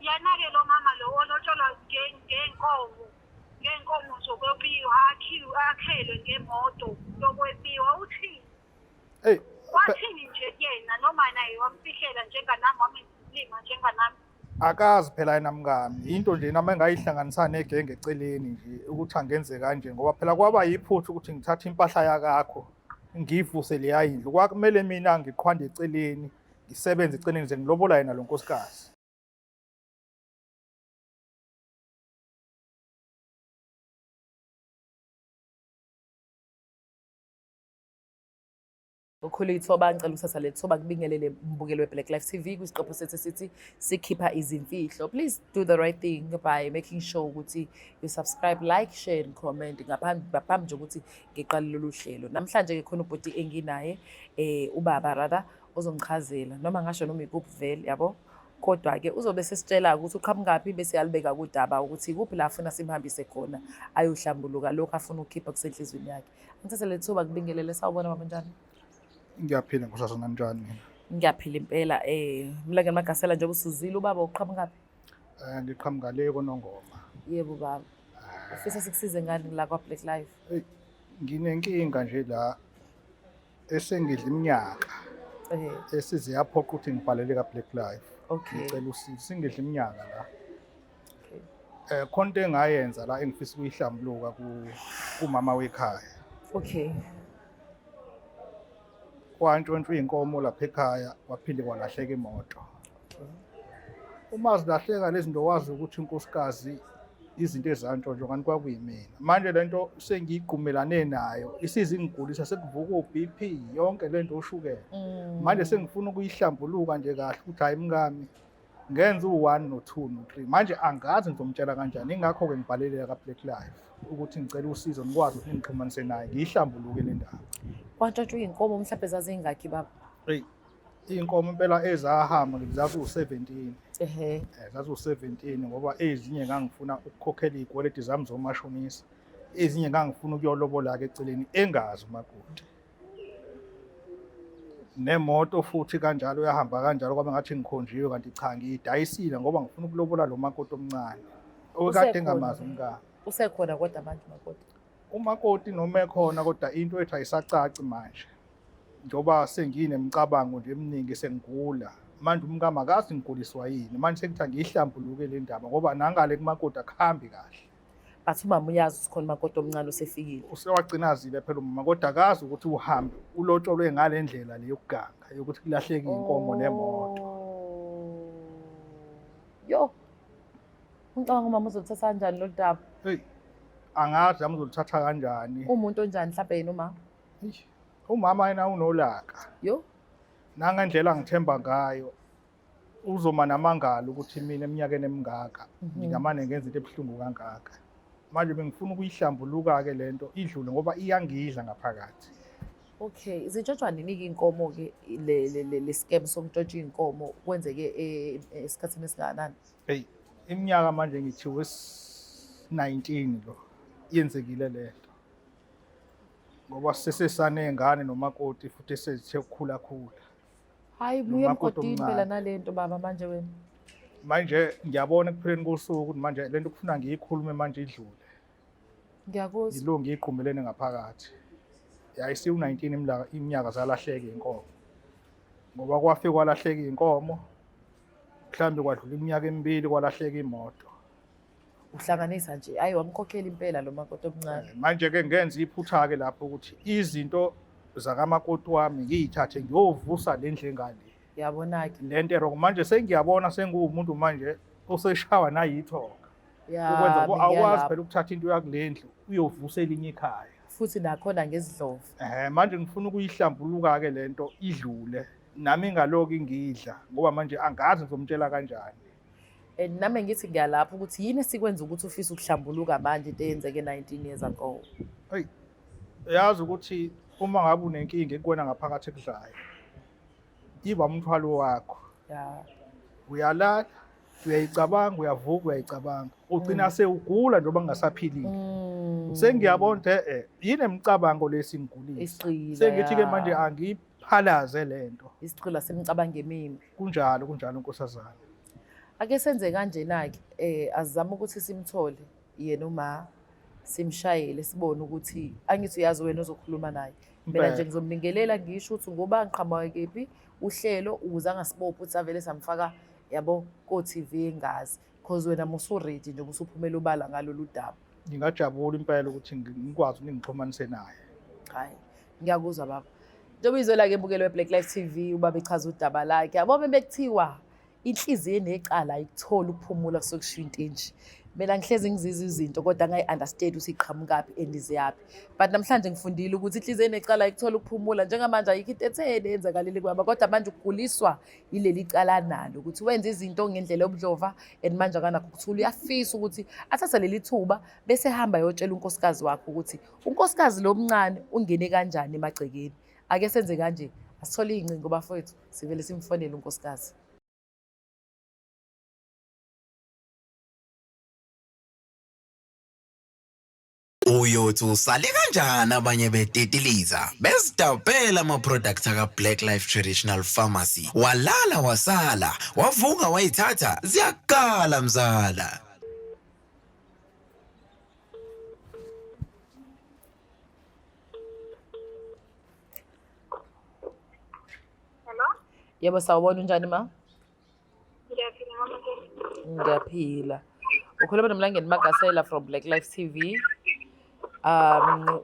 Yana-ke lo mama lo olotsholwa ngey'nkomo zokwebiwa akhelwe ngemoto yokwebiwa uthini? Eyi, Wathini nje yena noma naye wamfihlela njenganami wamlima njenganami? akazi phela yena mngani, into nje nami engayihlanganisa negenge eceleni nje ukuthi angenze kanje ngoba phela kwaba yiphutha ukuthi ngithathe impahla yakakho ngiyivuse leya yindlu. Kwakumele mina ngiqhwande eceleni, ngisebenze eceleni nje ngilobola yena lo nkosikazi. Ukhulu ithoba ngicela usasa lethoba kubingelele mbukelo we-Black Life TV kwisiqephu sethu sithi sikhipha izimfihlo. Please do the right thing by making sure ukuthi you subscribe, like, share and comment ngaphambi nje ukuthi ngiqale lolu hlelo. Namhlanje ke khona ubhuti enginaye ubaba rather ozongichazela noma ngasho noma ikuphi vele yabo. Kodwa ke uzobe sesitshela ukuthi uqhamukaphi bese yalibeka kudaba ukuthi kuphi la afuna simhambise khona ayohlambuluka lokho afuna ukukhipha kusenhlizweni yakhe. Ngithathe lethoba kubingelele sawubona baba njani? Ngiyaphila nkosazana kanjani mina? Ngiyaphila impela Mlangeni Magasela njengoba usuzile ubaba uqhamukaphi? Ngiqhamuka le koNongoma. Yebo baba. Ufisa sikusize ngani la kwa Black Life? Nginenkinga nje la esengidla iminyaka esize yaphoqa ukuthi ngibhalele ka Black Life. Okay. Ngicela usizo, singidla iminyaka la. Okay. Khona into engayenza la engifisa ukuyihlambuluka kumama wekhaya. Okay. Kwantshontshwa iy'nkomo lapha ekhaya kwaphinde kwalahleka imoto. Uma zilahleka lezi zinto wazi ukuthi inkosikazi izinto ezantshontshwa kanti kwakuyimina. Manje lento sengiyigqumelane nayo isize ingigulisa sekuvuka o-BP yonke lento oshukela. Manje sengifuna ukuyihlambuluka nje kahle ukuthi hayi mngami ngenza u1 no2 no3. Manje angazi ngizomtshela kanjani, ingakho ke ngibhalele ka Black Life ukuthi ngicela usizo ngikwazi ukuthi ngixhumanise naye ngiyihlambuluke le ndaba. Kwantshontshiwe iy'nkomo mhlawumbe zazingakhi baba? Iy'nkomo impela ezahamba zaziwu-17. Ehe. Zaziwu-17 ngoba ezinye ngangifuna ukukhokhela iy'kweleti zami zomashonisa. Ezinye ngangifuna ukuyolobola-ke eceleni engazi umakoti. Nemoto futhi kanjalo yahamba kanjalo kwaba ngathi ngikhonjiwe kanti cha ngiyidayisile ngoba ngifuna ukulobola lo makoti omncane. Okade ngamazi umngani. Usekhona kodwa manje umakoti? Umakoti noma ekhona kodwa into ethi ayisacaci manje. Njoba senginemicabango nje eminingi sengigula. Manje umkami akazi ngiguliswa yini. Manje sekuthi angiyihlambuluke le ndaba ngoba nangale kumakoti akuhambi kahle. Bathi umama uyazi ukuthi khona umakoti omncane usefikile. Usewagcinazile phela umama kodwa akazi ukuthi uhambe ulotsholwe ngale ndlela le yokuganga yokuthi kulahleke iy'nkomo nemoto. Yo. Ngicabanga umama uzolithatha kanjani lo daba? Angazi nami uzolithatha kanjani. Umuntu onjani mhlawumbe yena umama? Umama yena unolaka. Yo. Nangendlela ngithemba ngayo uzoma namangalo ukuthi mina eminyakeni emingaka ngingamane ngenza into ebuhlungu kangaka. Manje bengifuna ukuyihlambuluka-ke lento idlule ngoba iyangidla ngaphakathi. Okay, zintshontshiwa nini-ke iy'nkomo ke le scam sokuntshontsha iy'nkomo kwenzeke esikhathini esingakanani? Iminyaka manje ngithiwe 19 lo yenzekile lento. Ngoba sesesaney'ngane nomakoti futhi esezithe ukukhula. Hayi buye emgodini phela nalento baba manje wena. Manje ngiyabona ekupheleni kosuku ukuthi manje lento kufuna ngiyikhulume manje idlule. Ngiyakuzwa. Yilo ngiyigqumelene ngaphakathi. Yayisiwu-19 iminyaka zalahleka iy'nkomo. Ngoba kwafika kwalahleka iy'nkomo, mhlawumbe kwadlula iminyaka emibili kwalahleka imoto. Uhlanganisa nje, hayi wamkhokhela impela lo makoti omncane. Manje-ke ngenza iphutha-ke lapho ukuthi izinto zakamakoti wami ngiyithathe ngiyovusa le ndlu engale. Yabona-ke. Lento erong manje sengiyabona senguwumuntu manje oseshawa nayithonga. Ukwenza awukwazi phela ukuthatha into yakule ndlu uyovusa elinye ikhaya. Futhi nakhona ngezidlovu. Manje ngifuna ukuyihlambuluka-ke lento idlule. Nami ngaloku ngidla ngoba manje angazi ngizomtshela kanjani. Nami ngithi ngiyalapha ukuthi yini esikwenza ukuthi ufise ukuhlambuluka manje into eyenzeke 19 years ago. Yazi ukuthi uma ngabe unenkinga ekuwena ngaphakathi ekudlayo iba umthwalo wakho. Uyalala, uyayicabanga, uyavuka, uyayicabanga. Ugcina sewugula njengoba ngingasaphilile. Sengiyabona ukuthi yini emicabango lesingigulisa. Sengithi-ke manje angiphalaze lento. Isicila semicabanga emimbi. Kunjalo nkosazana. ake senze kanjena-ke azizame ukuthi simthole yena uma simshayele sibone ukuthi angithi uyazi wena ozokhuluma naye mina nje ngizomningelela ngisho ukuthi ngoba ngiqhamuka kephi uhlelo ukuze angasibophi ukuthi avele samfaka yabo ko-TV engazi because wena musu-ready nje usuphumela ubala ngalolu daba. Ngingajabula impela ukuthi ngikwazi ukuthi ngixhumanise naye. Hayi ngiyakuzwa baba. Njengoba izwela-ke mbukelo we-Black Life TV ubaba echaza udaba lakhe yabo bekuthiwa inhliziyo enecala ayikuthola ukuphumula kusuke kushiya into enje. Mina ngihlezi ngizizwa izinto kodwa ngayi-understand ukuthi iqhamukaphi and iziyaphi. But namhlanje ngifundile ukuthi inhliziyo enecala ayikuthola ukuphumula njengamanje ayikho into etheni eyenzakalile kwaba kodwa manje ukuguliswa yileli cala nalo ukuthi wenze izinto ngendlela yobudlova and manje akanakho ukuthula uyafisa ukuthi athathe leli thuba bese ehamba yotshela unkosikazi wakhe ukuthi unkosikazi lo mncane ungene kanjani emagcekeni. Ake senze kanje asithole iy'ncingo bafowethu sivele simfonele unkosikazi. Uyothi usale kanjani abanye betetiliza bezidabhela ama-products aka-Black Life Traditional Pharmacy walala wasala wavuka wayithatha ziyakala mzala. Hello? Yebo sawubona unjani ma? Ngiyaphila mama Nkosi. Ngiyaphila. Ukhuluma noMlangeni Magasela from Black Life TV.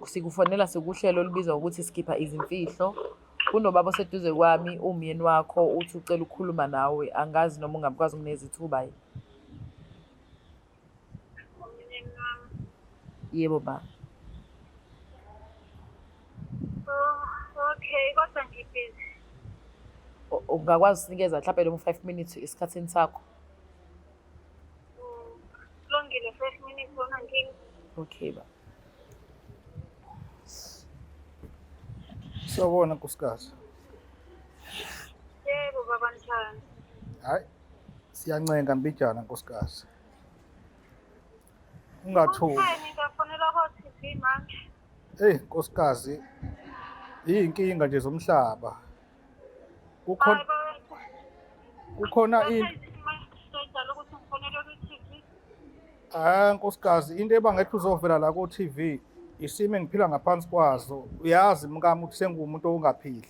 Sikufonela sikuhlelo olubizwa ukuthi sikhipha izimfihlo. Kunobaba oseduze kwami umyeni wakho uthi ucela ukukhuluma nawe angazi noma ungakwazi ukuneza ithuba yini. Yebo ba. Okay, kodwa ngibhizi. Ungakwazi usinikeza mhlawumbe noma 5 minutes esikhathini sakho. Longile 5 minutes wona ngingi. Okay ba. Sawubona nkosikazi. Yebo baba njani? Hayi. Siyancenga mbijana nkosikazi. Ungathuki. Ngifonela ko-TV manje. Nkosikazi. Iyinkinga nje zomhlaba. Kukhona nkosikazi into ebangekho uzovela la ku-TV isimo engiphila ngaphansi kwazo uyazi mkami ukuthi sengumuntu ongaphili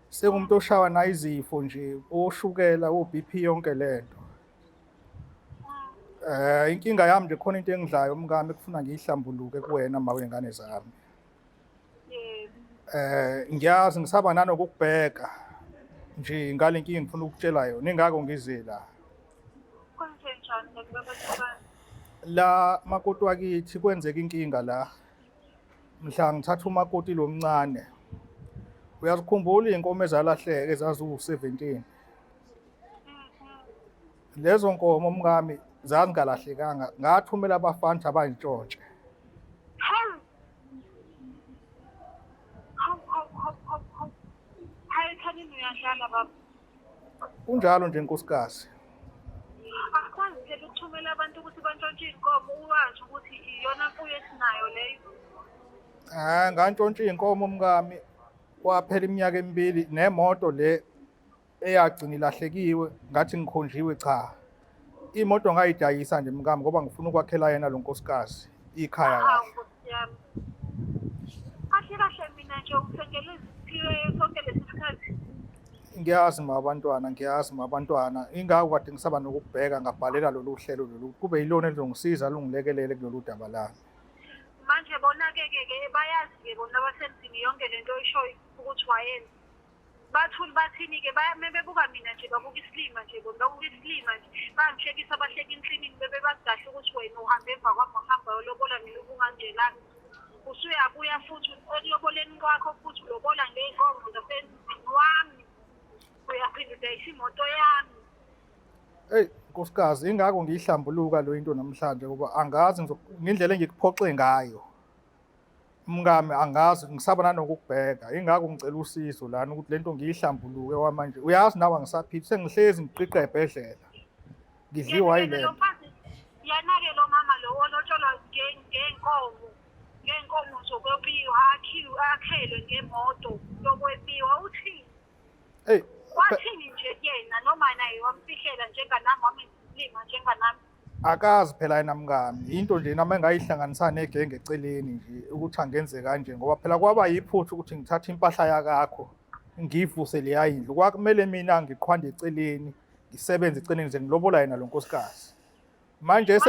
sengumuntu oshawa na izifo nje oshukela o-BP yonke lento inkinga yami nje khona into engidlayo mkami ekufuna ngiyihlambuluke kuwena mawengane zami ngiyazi ngisaba nanokukubheka nje ngale nkinga ngifuna ukutshela yona ingako ngize la la makoti wakithi kwenzeka inkinga la mhla ngithatha umakoti lo mncane uyazikhumbula iy'nkomo ezalahleka ezaziwu-17 lezo nkomo mkami zazingalahlekanga ngathumela abafana abayintshontshe kunjalo nje nkosikazi akwazi phela ukuthumela abantu ukuthi bantshontshe iy'nkomo uwazi ukuthi iyona mfuyo esinayo leyo. Ngantshontshe iy'nkomo mkami kwaphela iminyaka emibili nemoto le eyagcina ilahlekiwe ngathi ngikhonjiwe cha imoto ngayidayisa nje mkami ngoba ngifuna ukwakhela yena lo nkosikazi ikhaya kahle. Kahle kahle mina nje ukusengela iziphiwe sonke lesi sikhathi. Ngiyazi mabantwana ingako kade ngisaba nokubheka ngabhalela lolu hlelo lolu kube yilona elizongisiza lungilekelele kulolu daba lami. Manje bona-ke bayazi-ke bona abasendlini yonke lento oyishoyo ukuthi wayenza. Bathini-ke bebuka mina nje babuka isilima nje bona babuka isilima nje bangishekisa abahleka inhlini bebebazi kahle ukuthi wena uhambe emva kwami uhamba yolobola ngelobu kanjelani. Usuyabuya futhi ekuloboleni kwakho futhi ulobola ngey'nkomo zasendlini wami. Uyaphinda udayisa imoto yami. Nkosikazi ingako ngiyihlambuluka lo into namhlanje ngoba angazi ngendlela engikuphoxe ngayo mngame angazi ngisaba nanokukubheka ingako ngicela usizo lana ukuthi lento ngiyihlambuluke wamanje uyazi nawe angisaphili sengihlezi ngiqiqa ebhedlela ngidliwa yilento. Yana-ke lo mama lo olotsholwa ngey'nkomo zokwebiwa akhelwe ngemoto yokwebiwa uthini? wathini nje yena noma naye wamfihlela njenganami wamlima njenganami. Akazi phela yena mngami into nje nami engayihlanganisa negenge eceleni nje ukuthi angenze kanje ngoba phela kwaba yiphutha ukuthi ngithatha impahla yakakho ngivuse leya indlu kwakumele mina ngiqhwande eceleni ngisebenze eceleni nje ngilobola yena lo nkosikazi manje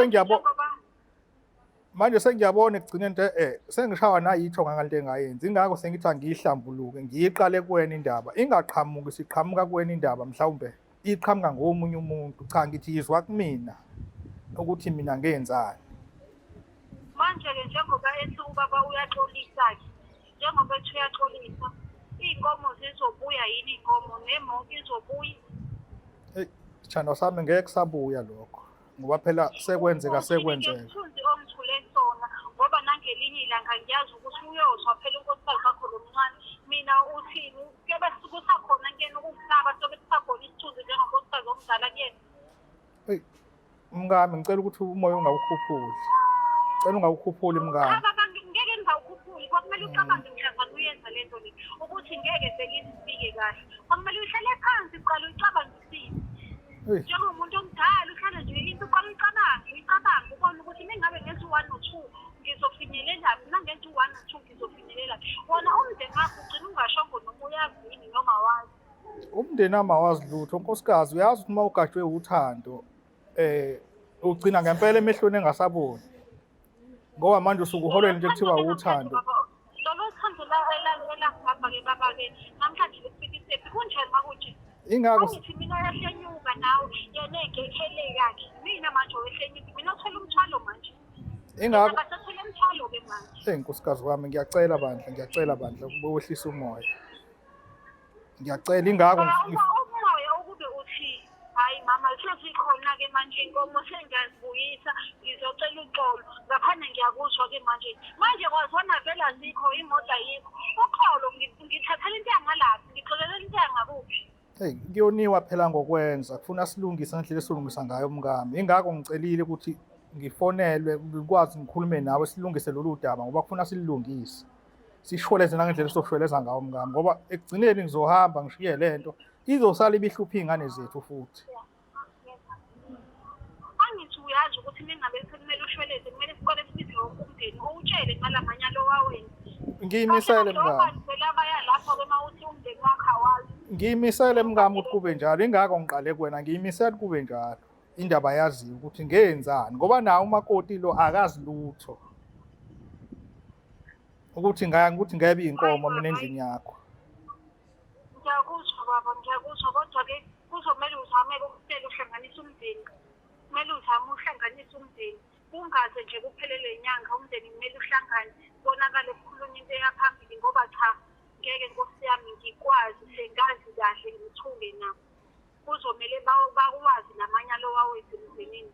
sengiyabona ekugcineni nje sengishawa nayitho ngalento engayenzi ingakho sengithi angiyihlambuluke ngiyiqale kuwena indaba ingaqhamuki siqhamuka kuwena indaba mhlawumbe iqhamuka ngomunye umuntu cha ngithi yizwa kumina ukuthi mina ngenzani manje-ke njengoba ethi ubaba uyaxolisa-ke njengoba ethi uyaxolisa iy'nkomo zizobuya yini iy'nkomo nemoto izobuya sithando sami ngeke sabuya lokho ngoba phela sekwenzeka isithunzi ongithule sona ngoba nangelinye ilanga ngiyazi ukuthi uyozwa phela unkosikazi wakho lo mncane mina uthini kuyobe kusakhona kuyena ukukunaba sobe kusakhona isithunzi njengonkosikazi omdala kuyena. Mngami ngicela ukuthi umoya ungawukhuphuli ngicela ungawukhuphuli mngami ngeke ngingawukhuphuli kwakumele ucabange mhlazana uyenza lento le ukuthi ngeke selizifike kahle kwakumele uhlale phansi uqale uyicabangisise njengomuntu omdala uhlale nje into uqale uyicabange ubone ukuthi mengabe ngenza u-1 no-2 ngizofinyelela mina ngenza u-1 no-2 ngizofinyelela wona umndeni wakho ugcina ungashongo noma uyazini noma wazi umndeni amawazi lutho nkosikazi uyazi ukuthi uma ugajwe uthando ugcina ngempela emehlweni engasaboni ngoba manje usuke uholweni nje kuthiwa uthando lolo thando elangapha-ke baba-ke namhlanje lesifikisephi kunjani makunje ingako ngithi mina yahlenyuka nawe yena ey'gekhele yakhe mina manje owehlenyuka mina uthole umthwalo manje ingako basathole umthwalo-ke manje nkosikazi wami ngiyacela bandla wehlisa umoya ngiyacela ingako umoya ukube uthi hayi mama sesikhona-ke manje inkomo sengiyazibuyisa ngizocela uxolo ngaphane ngiyakuzwa-ke manje kwazona vele azikho imoto ayikho uxolo ngithathela into yangalaphi ngixolela into yangakuphi kuyoniwa phela ngokwenza kufuna silungise ngendlela esilungisa ngayo mngami ingako ngicelile ukuthi ngifonelwe ngikwazi ngikhulume nawe silungise lolu daba ngoba kufuna silungise sishweleze nangendlela soshweleza ngawo mngami ngoba ekugcineni ngizohamba ngishiye lento izosala ibihlupha iy'ngane zethu futhi angithi uyazi ukuthi mengabe sekumele ushweleze kumele siqale sibize wonke umndeni uwutshele ngalamanyalo wawenza ngiyimisele mngami phela baya lapho-ke uma uthi umndeni wakho awazi ngiyimisele mngami ukuthi kube njalo ingako ngiqale kuwena ngiyimisele kube njalo indaba yaziyo ukuthi ngenzani ngoba nawo umakoti lo akazi lutho ukuthi ngebe iy'nkomo mina endlini yakho ngiyakuzwa baba ngiyakuzwa kodwa-ke kuzomele uzame-ke ukutela uhlanganise umndeni kumele uzame uhlanganise umndeni kungaze nje kuphelele inyanga umndeni kumele uhlangane kubonakale kukhulunywa into yaphambili ngoba cha ngeke nkosi yami ngikwazi sengazi kahle ngithule nabo kuzomele bakwazi namanyalo wawethu emndenini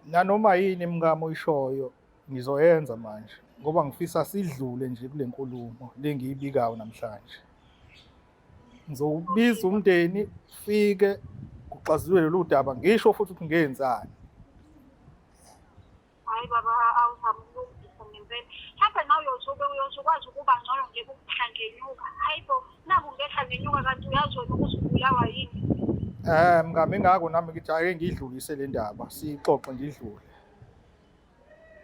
nanoma yini mngamo oyishoyo ngizoyenza manje ngoba ngifisa sidlule nje kule nkulumo le ngiyibikayo namhlanje ngizowubiza umndeni ufike kuxazululwe lolu daba ngisho futhi ukuthi ngenzani hayi baba awuzama ukulungisa ngempela mhlawumbe nawe uyozokwazi ukuba ngcono nje kukuhla ngenyuka hayi bo naku ngehla ngenyuka kanti uyazi wena ukuthi ubulawa yini mngami ingako nami ngithi ake ngiyidlulise le ndaba siyixoxe nje idlule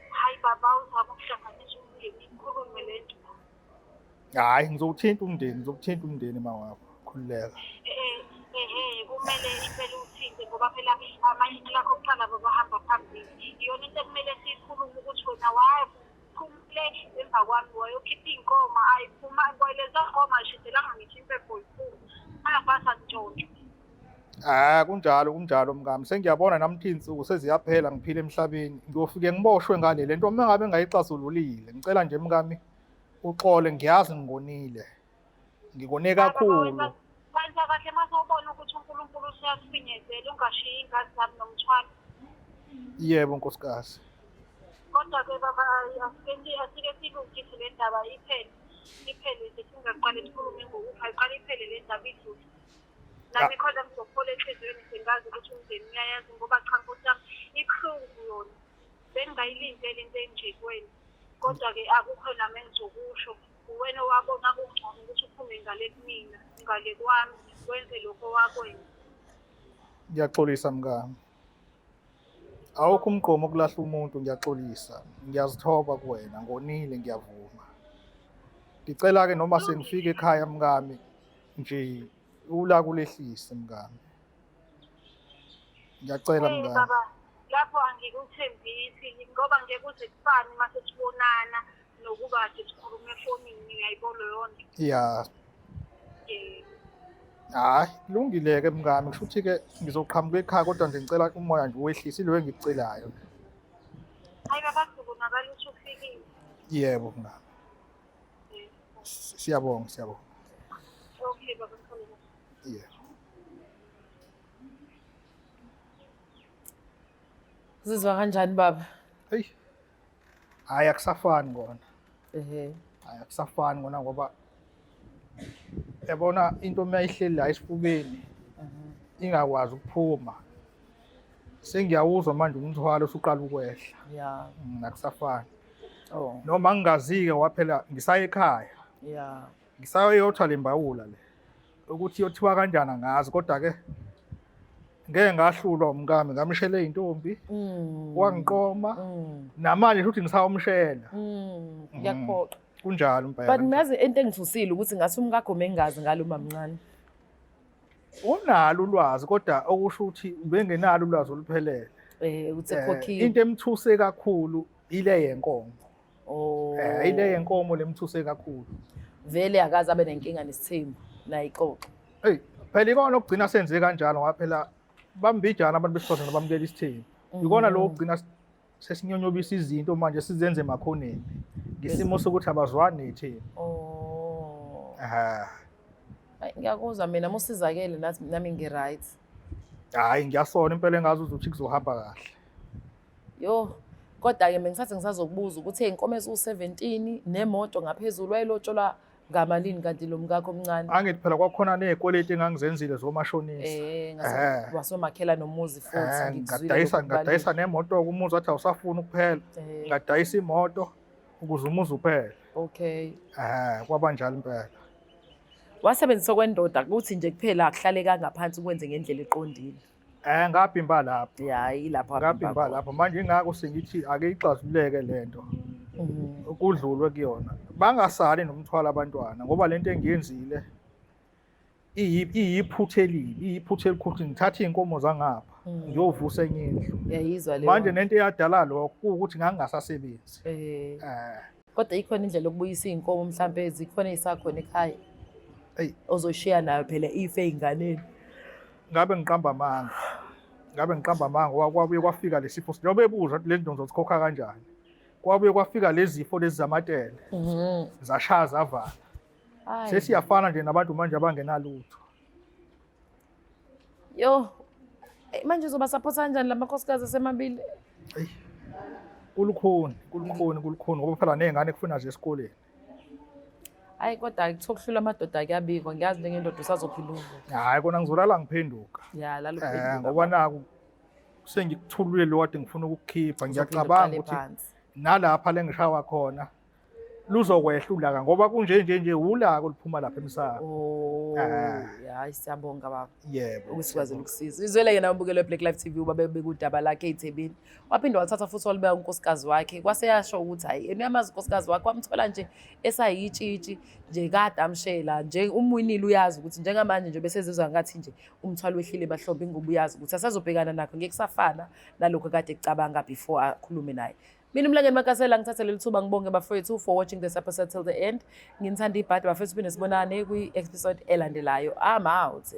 hayi baba uzama ukuhlanganisa umndeni ikhulume le nto hayi ngizowuthinta umndeni mawakho khululeka kumele impela uthinte ngoba phela amanye lakho kuqala babahamba phambili iyona into ekumele siyikhulume ukuthi wena waphumule emva kwami wayokhipha iy'nkomo ayiphuma kwaleza nkomo ayishiselanga ngithi impepho yiphuma ayafasa ntshontsho kunjalo mngami sengiyabona nami thi insuku seziyaphela ngiphile emhlabeni ngiyofike ngiboshwe ngale lento uma ngabe ngayixazululile ngicela nje mngami uxole ngiyazi ngikone kakhulu kwenza kahle uma sewubona ukuthi uNkulunkulu usiyasifinyezela ungashiyi ingazi zami nomthwalo yebo nkosikazi kodwa-ke baba asike silungise le ndaba iphele nje singaqale sikhulume ngokufa iqale iphele le ndaba idlule nami khona ngizophola enhliziyweni sengazi ukuthi umndeni uyayazi ngoba cha nkosi yami ibuhlungu yona bengingayilindele into enje kuwena kodwa-ke akukho nami engizokusho uwena owabona kungcono ukuthi uphume ngale kumina ngale kwami wenze lokho wakwenza. Ngiyaxolisa mngami. Awukho umgqomo okulahla umuntu, ngiyaxolisa. Ngiyazithoba kuwena, ngonile ngiyavuma. Ngicela-ke noma sengifika ekhaya mngami nje ula kulehlise mngami. Ngiyacela mngami. Baba, lapho angikuthembisi ngoba ngeke uze kufane mase sibonana nokuba sikhuluma efonini uyayibona yonke. Ya. Hayi, kulungile-ke mngami. Kusho ukuthi-ke ngizoqhamuka ekhaya kodwa nje ngicela umoya nje uwehlise lo engikucelayo. Hayi baba, kubonakala ukuthi ufikile. Yebo mngami. Siyabonga, siyabonga. Okay baba, ngikholwa. Yebo. Uzizwa kanjani baba? Hey. Hayi akusafani kona. Ehe. Hayi akusafani kona ngoba yabona into mayihleli la esifubeni ingakwazi ukuphuma. Sengiyawuzwa manje umthwalo usuqala ukwehla. Yeah. Akusafani. Oh. Noma ngingazike waphela ngisaya ekhaya. Yeah. Ngisayoyotha le mbawula le. Ukuthi yothiwa kanjani angazi kodwa ke ngeke ngahlulwa umkami ngamshele intombi. Wangiqoma. Namanje futhi ngisawumshela. Ngiyakhoqa. Kunjalo impela. But ngazi into engithusile ukuthi ngathi umkakho mengazi ngalo mamncane. Unalo ulwazi kodwa okusho ukuthi bengenalo ulwazi oluphelele. Uthi ekhokhile. Into emthuse kakhulu ile yenkomo. Oh. Ile yenkomo lemthuse kakhulu. Vele akaze abe nenkinga nesithembu nayixoxo. Hey, phela ikona okugcina senze kanjalo ngaphela bambijana abantu besifazane bamukela isithembu. Ikona lo okugcina sesinyonyobisa izinto manje sizenze emakhoneni. Ngisimo sokuthi abazwani nethembu. Oh. Hayi ngiyakuzwa mina musizakele nathi nami ngi-right. Hayi ngiyasona impela engazi ukuthi kuzohamba kahle. Yo, kodwa-ke bengisathi ngisazokubuza ukuthi iy'nkomo eziwu-17 nemoto ngaphezulu wayelotsholwa ngamalini kanti lo mkakho omncane? Angithi phela kwakukhona ney'kweleti engangizenzile zomashonisa. Wasomakhela nomuzi futhi ngadayisa nemoto-ke umuzi wathi awusafuni ukuphela. Ngadayisa imoto ukuze umuzi uphele. Okay. Kwaba njalo impela. Wasebenzisa kwendoda ukuthi nje kuphela akuhlaleka ngaphansi ukwenze ngendlela eqondile. Ngabhimba lapho. Ya yilapho ngabhimba lapho manje ingako sengithi ake ixazululeke lento. Ukudlulwe kuyona. Bangasali nomthwalo abantwana ngoba lento engiyenzile iyiphuthe elikhulu ngithatha iy'nkomo zangapha ngiyovusa enye indlu. Yayizwa leyo. Manje nento eyadala lokho ukuthi ngangingasasebenzi. Kodwa ikhona indlela yokubuyisa iy'nkomo mhlampe zikhona ey'sakhona ekhaya. Hey, ozoshiya nayo phela ife ey'nganeni. Ngabe ngiqamba amanga kwabuye kwafika lesifo njengoba ebuza ukuthi lezi zinto ngizozikhokha kanjani. Kwabuye kwafika lezi zifo lezi zamatele. Zashaya zavala. Sesiyafana nje nabantu manje abangenalutho. Yo, manje uzoba support kanjani lamakhosikazi asemabili? Kulukhuni ngoba phela ney'ngane kufuna nje esikoleni. Hayi kodwa kuthokuhlula amadoda kuyabikwa ngiyazi njengendoda usazophila uvuka. Hayi kona ngizolala ngiphenduka. Ya lalo uphenduka. Ngoba naku sengikuthulule lo kade ngifuna ukukukhipha ngiyacabanga ukuthi nalapha le ngishawa khona luzokwehla ulaka ngoba kunje ulaka oluphuma lapha emsamo. Oh, hayi siyabonga baba. Yebo. Ukusikwazela ukusiza. Izwele yena umbukelo weBlack Life TV uba bekudaba lakhe eThekwini. Waphinde wathatha futhi walibeka unkosikazi wakhe. Kwase yasho ukuthi hayi uyamazi unkosikazi wakhe wamthola nje esayitshitshi nje kade amshela nje umwinile uyazi ukuthi njengamanje nje bese zizwa ngathi nje umthwalo wehlile bahlombe ingubo uyazi ukuthi asazobhekana nakho ngeke kusafana nalokho kade ecabanga before akhulume naye. Mina umlangeni makasela ngithatha leli thuba ngibonge bafowethu for watching this episode till the end. Nginithanda ibhadi bafethu phinde sibonane kwi-episode elandelayo. I'm out.